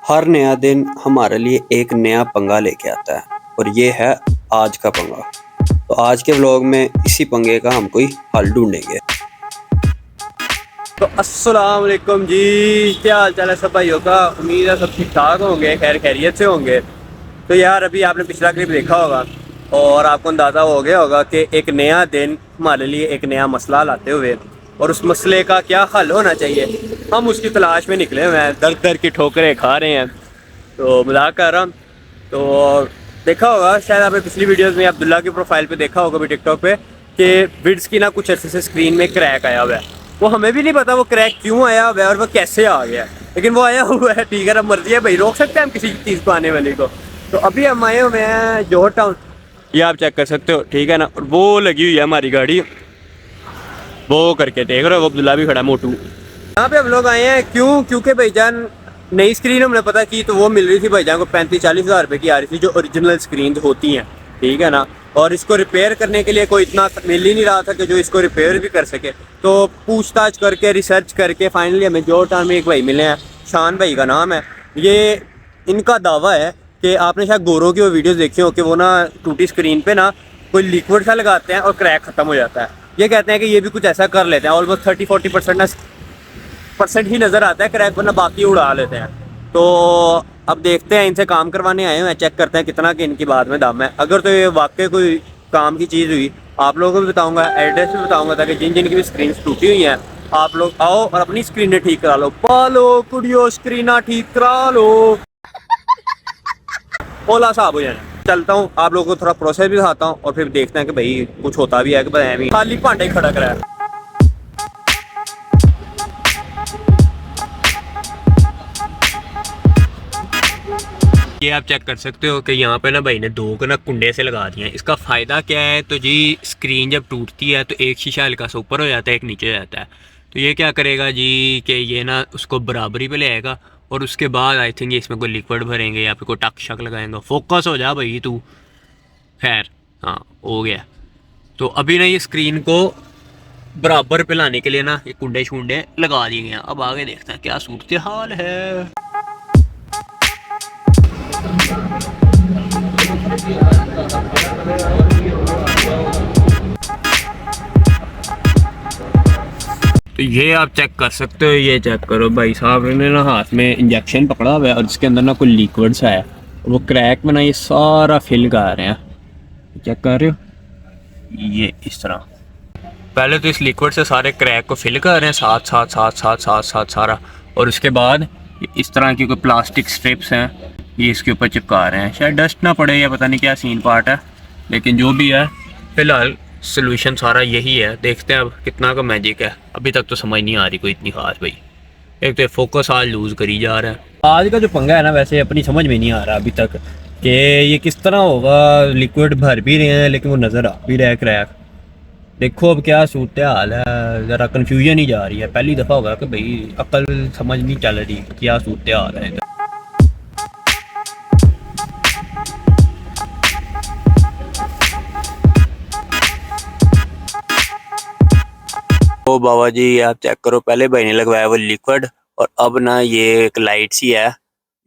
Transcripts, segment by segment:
हर नया दिन हमारे लिए एक नया पंगा लेके आता है और ये है आज का पंगा। तो आज के व्लॉग में इसी पंगे का हम कोई हल ढूंढेंगे। तो अस्सलाम वालेकुम जी, क्या हाल चाल है सब भाइयों का। उम्मीद है सब ठीक ठाक होंगे, खैर खैरियत से होंगे। तो यार अभी आपने पिछला क्लिप देखा होगा और आपको अंदाज़ा हो गया होगा कि एक नया दिन हमारे लिए एक नया मसला लाते हुए और उस मसले का क्या हल होना चाहिए हम उसकी तलाश में निकले हुए हैं। दर दर की ठोकरें खा रहे हैं। तो मजाक कर रहा हूँ। तो देखा होगा शायद आपने पिछली वीडियोस में अब्दुल्ला की प्रोफाइल पे देखा होगा भी टिकटॉक पे कि विड्स की ना कुछ अर्से से स्क्रीन में क्रैक आया हुआ है। वो हमें भी नहीं पता वो क्रैक क्यों आया हुआ है और वो कैसे आ गया, लेकिन वो आया हुआ है। ठीक है, अब मर्जी है भाई, रोक सकते हैं हम किसी चीज़ को आने वाले को। तो अभी हम आए हुए हैं जोहर टाउन, ये आप चेक कर सकते हो। ठीक है ना, और वो लगी हुई है हमारी गाड़ी, वो करके देख रहे हो, वो अब्दुल्ला भी खड़ा मोटू। यहाँ पे हम लोग आए हैं क्यों? क्योंकि भाईजान नई स्क्रीन हमने पता की तो वो मिल रही थी भाईजान को 35-40 हज़ार रुपये की आ रही थी, जो ओरिजिनल स्क्रीन होती हैं। ठीक है ना, और इसको रिपेयर करने के लिए कोई इतना मिल ही नहीं रहा था कि जो इसको रिपेयर भी कर सके। तो पूछताछ करके रिसर्च करके फाइनली हमें जोहर टाउन में एक भाई मिले हैं, शान भाई का नाम है। ये इनका दावा है कि आपने शायद गोरों की वो वीडियोस देखी हो कि वो ना टूटी स्क्रीन पे ना कोई लिक्विड सा लगाते हैं और क्रैक ख़त्म हो जाता है। ये कहते हैं कि ये भी कुछ ऐसा कर लेते हैं। ऑलमोस्ट 30-40% ही नज़र आता है क्रैक, वरना बाकी उड़ा लेते हैं। तो अब देखते हैं, इनसे काम करवाने आए हुए हैं, चेक करते हैं कितना कि इनकी बात में दम है। अगर तो ये वाकई कोई काम की चीज़ हुई आप लोगों को भी बताऊंगा, एड्रेस भी बताऊंगा, ताकि जिन जिन की भी स्क्रीन टूटी हुई हैं आप लोग आओ और अपनी स्क्रीनें ठीक करा लो। पालो कुड़ियो स्क्रीना ठीक करा लो, ओला साहब हो जाए। चलता हूँ, आप लोगों को थोड़ा प्रोसेस भी दिखाता हूँ और फिर देखते हैं कि भाई कुछ होता भी है कि खाली भांडे खड़ा करा है। ये आप चेक कर सकते हो कि यहाँ पे ना भाई ने दो को ना कुंडे से लगा दिए हैं। इसका फ़ायदा क्या है? तो जी स्क्रीन जब टूटती है तो एक शीशा हल्का सा ऊपर हो जाता है, एक नीचे हो जाता है। तो ये क्या करेगा जी कि ये ना उसको बराबरी पे ले आएगा और उसके बाद आई थिंक इसमें कोई लिक्विड भरेंगे या फिर कोई टक शक लगाएंगे। फोकस हो जा भाई तू। खैर हाँ, हो गया। तो अभी ना ये स्क्रीन को बराबर पे लाने के लिए ना ये कुंडे शुंडे लगा दिए गए हैं। अब आगे देखते हैं क्या सूरत हाल है। तो ये आप चेक कर सकते हो, ये चेक करो भाई साहब ने ना हाथ में इंजेक्शन पकड़ा हुआ है और इसके अंदर ना कोई लिक्विड सा है। वो क्रैक में ना ये सारा फिल कर रहे हैं, चेक कर रहे हो ये इस तरह। पहले तो इस लिक्विड से सारे क्रैक को फिल कर रहे हैं साथ साथ साथ साथ साथ साथ सारा, और उसके बाद इस तरह की कोई प्लास्टिक स्ट्रिप्स हैं ये इसके ऊपर चिपका रहे हैं। शायद डस्ट ना पड़े या पता नहीं क्या सीन पार्ट है, लेकिन जो भी है फिलहाल सोल्यूशन सारा यही है। देखते हैं अब कितना का मैजिक है। अभी तक तो समझ नहीं आ रही कोई इतनी खास भाई। एक तो फोकस आज लूज़ करी जा रहा है। आज का जो पंगा है ना, वैसे अपनी समझ में नहीं आ रहा अभी तक कि ये किस तरह होगा। लिक्विड भर भी रहे हैं लेकिन वो नज़र आ भी रहा है क्रैक। देखो अब क्या सूरत हाल है, ज़रा कन्फ्यूजन ही जा रही है। पहली दफ़ा होगा कि भाई अक्ल समझ नहीं चल रही क्या सूरत हाल है। ओ बाबा जी आप चेक करो, पहले भाई ने लगवाया वो लिक्विड और अब ना ये एक लाइट सी है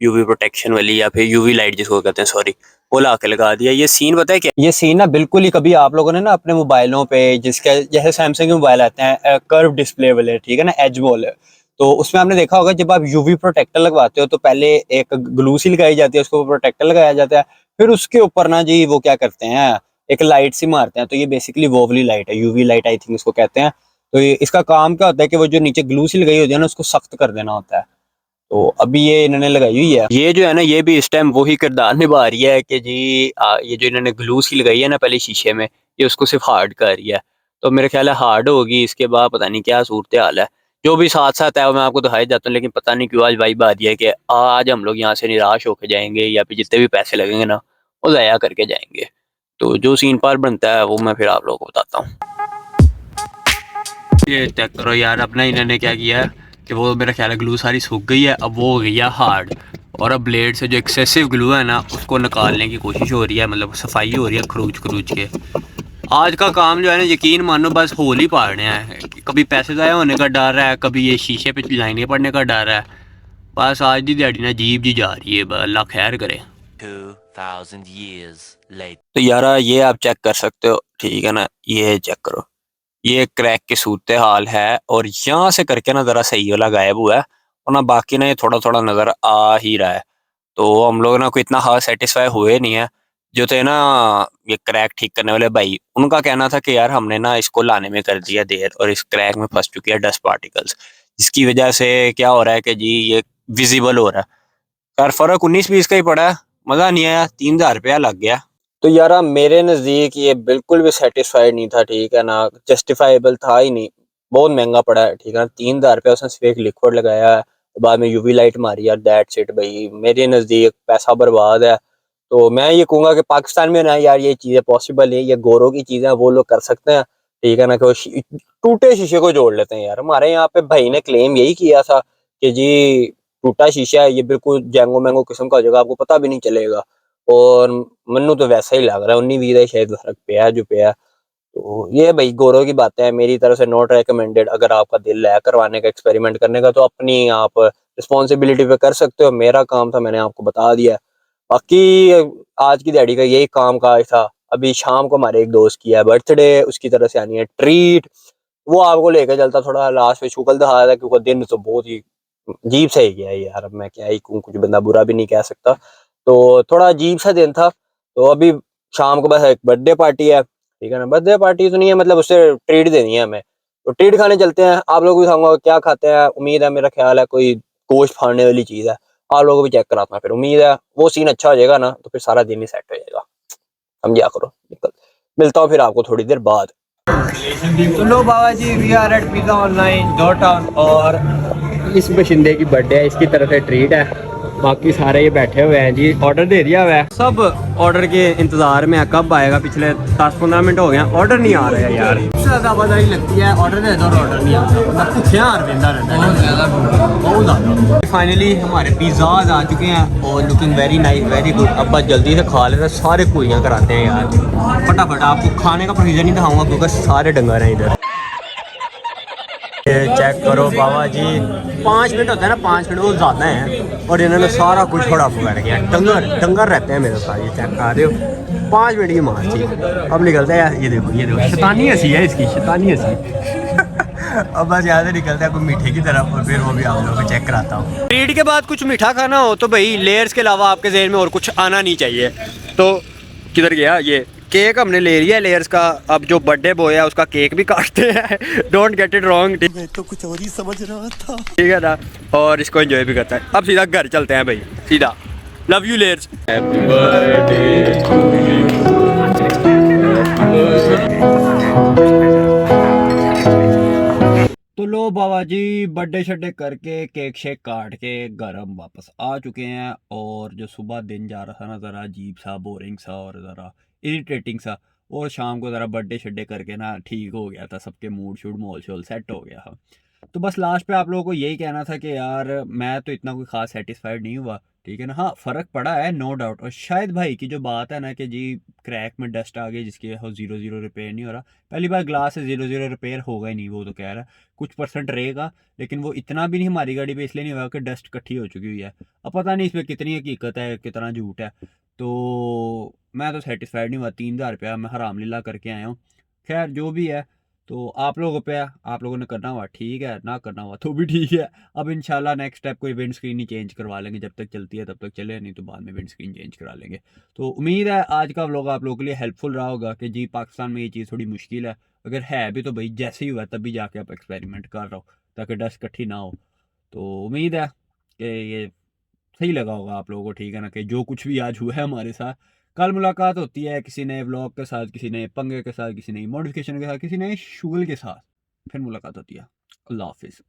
यूवी प्रोटेक्शन वाली या फिर यूवी लाइट जिसको कहते हैं, सॉरी, वो ला के लगा दिया। ये सीन पता है क्या? ये सीन ना बिल्कुल ही कभी आप लोगों ने ना अपने मोबाइलों पे, जिसके जैसे सैमसंग के मोबाइल आते हैं कर्व डिस्प्ले वाले, ठीक है ना, एज वाले, तो उसमें आपने देखा होगा जब आप यूवी प्रोटेक्टर लगवाते हो तो पहले एक ग्लू सी लगाई जाती है, उसको प्रोटेक्टर लगाया जाता है, फिर उसके ऊपर ना जी वो क्या करते हैं एक लाइट सी मारते हैं। तो ये बेसिकली वो वाली लाइट है, यूवी लाइट आई थिंक इसको कहते हैं। तो ये इसका काम क्या होता है कि वो जो नीचे ग्लू सी लगाई होती है ना उसको सख्त कर देना होता है। तो अभी ये इन्होंने लगाई हुई है, ये जो है ना ये भी इस टाइम वही किरदार निभा रही है कि जी ये जो इन्होंने ग्लू सी लगाई है ना पहले शीशे में, ये उसको सिर्फ हार्ड कर रही है। तो मेरे ख्याल है हार्ड होगी, इसके बाद पता नहीं क्या सूरत हाल है। जो भी साथ साथ है वो मैं आपको दिखाई जाता हूँ, लेकिन पता नहीं क्यों आज वाइब आ रही है कि आज हम लोग यहाँ से निराश होकर जाएंगे या फिर जितने भी पैसे लगेंगे ना वो ज़ाया करके जाएंगे। तो जो सीन पार बनता है वो मैं फिर आप लोगों को बताता हूँ। ये चेक करो यार, अपना इन्होंने क्या किया है कि वो मेरा ख्याल है ग्लू सारी सूख गई है, अब वो हो गई है हार्ड, और अब ब्लेड से जो एक्सेसिव ग्लू है ना उसको निकालने की कोशिश हो रही है, मतलब सफाई हो रही है खरूच खरूच के। आज का काम जो है ना यकीन मानो बस होल ही पाड़ने हैं। कभी पैसे ज़ाया होने का डर है, कभी ये शीशे पे लाइनें पड़ने का डर है। बस आज की दिहाड़ी ना अजीब जी जा रही है, अल्लाह खैर करे। 2000 years later. तो यारा ये आप चेक कर सकते हो, ठीक है ना, ये चेक करो, ये क्रैक की सूरत हाल है और यहाँ से करके ना ज़रा सही वाला गायब हुआ है और ना बाकी ना ये थोड़ा थोड़ा नज़र आ ही रहा है। तो हम लोग ना कोई इतना खास सेटिस्फाई हुए नहीं है। जो थे ना ये क्रैक ठीक करने वाले भाई, उनका कहना था कि यार हमने ना इसको लाने में कर दिया देर और इस क्रैक में फंस चुकी है डस्ट पार्टिकल्स, जिसकी वजह से क्या हो रहा है कि जी ये विजिबल हो रहा है। यार फ़र्क 19-20 का ही पड़ा है, मज़ा नहीं आया, 3000 रुपया लग गया। तो यार मेरे नज़दीक ये बिल्कुल भी सेटिस्फाइड नहीं था, ठीक है ना, जस्टिफाइबल था ही नहीं, बहुत महंगा पड़ा है, ठीक है ना, 3000 रुपया उसने सिर्फ एक लिक्विड लगाया है, बाद में यूवी लाइट मारी, यार दैट्स इट भाई, मेरे नज़दीक पैसा बर्बाद है। तो मैं ये कहूँगा कि पाकिस्तान में ना यार ये चीज़ें पॉसिबल है, ये गोरों की चीज़ें वो लोग कर सकते हैं, ठीक है ना, कि वो टूटे शीशे को जोड़ लेते हैं। यार हमारे यहाँ पे भाई ने क्लेम यही किया था कि जी टूटा शीशा है, ये बिल्कुल जैंगो मैंगो किस्म का हो जाएगा, आपको पता भी नहीं चलेगा। और मन्नू तो वैसा ही लग रहा है, 19-20 का शायद फर्क पे है जो पे है। तो ये भाई गोरों की बातें हैं, मेरी तरफ से नॉट रेकमेंडेड। अगर आपका दिल है करवाने का, एक्सपेरिमेंट करने का, तो अपनी आप रिस्पॉन्सिबिलिटी पे कर सकते हो। मेरा काम था, मैंने आपको बता दिया। बाकी आज की दिहाड़ी का यही काम काज था। अभी शाम को हमारे एक दोस्त की है बर्थडे, उसकी तरफ से आनी है ट्रीट, वो आपको लेके चलता, थोड़ा लास्ट में शुक्ल दिखा था, क्योंकि दिन तो बहुत ही अजीब सा ही गया है यार। अब मैं क्या ही कहूँ, कुछ बंदा बुरा भी नहीं कह सकता। तो थोड़ा अजीब सा दिन था। तो अभी शाम को बस एक बर्थडे पार्टी है, ठीक है ना, बर्थडे पार्टी तो नहीं है, मतलब उससे ट्रीट देनी है हमें। तो ट्रीट खाने चलते हैं। आप लोग भी खाऊंगा क्या खाते हैं, उम्मीद है, मेरा ख्याल है कोई गोश्त फाड़ने वाली चीज है। आप लोगों को भी चेक कराता हूँ, फिर उम्मीद है वो सीन अच्छा हो जाएगा ना, तो फिर सारा दिन ही सेट हो जाएगा। समझा करो, निकल मिलता हूँ फिर आपको थोड़ी देर बाद। तो लो बाबा जी, we are at pizza online downtown, और इस बशिंदे की बर्थडे है, इसकी तरफ से ट्रीट है। बाकी सारे ये बैठे हुए हैं जी, ऑर्डर दे दिया हुआ है, सब ऑर्डर के इंतज़ार में है, कब आएगा। पिछले 10-15 मिनट हो गए हैं, ऑर्डर नहीं आ रहा है यार। सबसे ज़्यादा आवाजाही लगती है, ऑर्डर दे दो और ऑर्डर नहीं आता, मतलब भूखे हार वेंदा रहता है, बहुत ज़्यादा। फाइनली हमारे पिज़्ज़ाज आ चुके हैं और looking very nice, very good. अब बस जल्दी से खा लेते हैं, सारे पूरियाँ कराते हैं यार फटाफट। आपको खाने का प्रोसीजर नहीं दिखाऊंगा क्योंकि सारे डंगर हैं इधर। चेक करो बाबा जी, 5 मिनट होता है ना, 5 मिनट वो ज़्यादा हैं और इन्होंने सारा कुछ थोड़ा कर गया। डंगर डंगर रहते हैं मेरे साथ, ये चेक कर रहे हो, 5 मिनट की मार थी। अब निकलता है यार, ये देखो शैतानी हंसी है इसकी, शैतानी हंसी। अब बस यहाँ से निकलता है कोई मीठे की तरफ, और फिर वो भी आप लोगों को चेक कराता हूँ। ट्रीट के बाद कुछ मीठा खाना हो तो भाई लेयर्स के अलावा आपके जहन में और कुछ आना नहीं चाहिए। तो किधर गया ये केक, हमने ले लिया लेयर्स का। अब जो बर्थडे बॉय है उसका केक भी काटते हैं, डोंट गेट इट रॉन्ग, मैं तो कुछ और ही समझ रहा था। ठीक है ना, और इसको एंजॉय भी करता है। अब सीधा घर चलते हैं भाई, सीधा। Love you layers. Happy birthday to you. तो लो बाबा जी, बर्थडे शड्डे करके केक शेक काट के घर हम वापस आ चुके हैं। और जो सुबह दिन जा रहा था ना, ज़रा अजीब सा, बोरिंग सा और ज़रा इरिटेटिंग सा, और शाम को ज़रा बर्थडे शड्डे करके ना ठीक हो गया था, सबके मूड शूड माहौल शोल सेट हो गया था। तो बस लास्ट पे आप लोगों को यही कहना था कि यार मैं तो इतना कोई ख़ास सेटिस्फाइड नहीं हुआ, ठीक है ना। हाँ, फ़र्क पड़ा है नो डाउट। और शायद भाई की जो बात है ना कि जी क्रैक में डस्ट आ गई जिसकी वजह से 0-0 रिपेयर नहीं हो रहा। पहली बार ग्लास से 0-0 रिपेयर होगा ही नहीं, वो तो कह रहा है कुछ परसेंट रहेगा, लेकिन वो इतना भी नहीं हमारी गाड़ी पे इसलिए नहीं हुआ कि डस्ट इकट्ठी हो चुकी हुई है। अब पता नहीं इसमें कितनी हकीकत है कितना झूठ है। तो मैं तो सेटिस्फाइड नहीं हुआ, 3000 रुपया मैं हराम लीला करके आया हूँ। खैर जो भी है, तो आप लोगों पे है, आप लोगों ने करना हुआ ठीक है, ना करना हुआ तो भी ठीक है। अब इंशाल्लाह नेक्स्ट स्टेप कोई विंड स्क्रीन ही चेंज करवा लेंगे, जब तक चलती है तब तक चले, नहीं तो बाद में विंड स्क्रीन चेंज करा लेंगे। तो उम्मीद है आज का व्लॉग आप लोगों के लिए हेल्पफुल रहा होगा कि जी पाकिस्तान में ये चीज़ थोड़ी मुश्किल है। अगर है भी तो भाई जैसे ही हुआ तब भी जाके आप एक्सपेरिमेंट कर रहा हो ताकि डस्ट इकट्ठी ना हो। तो उम्मीद है कि ये सही लगा होगा आप लोगों को, ठीक है ना, कि जो कुछ भी आज हुआ है हमारे साथ। कल मुलाकात होती है किसी नए व्लॉग के साथ, किसी नए पंगे के साथ, किसी नई मॉडिफिकेशन के साथ, किसी नए शुगल के साथ। फिर मुलाकात होती है। अल्लाह हाफिज़।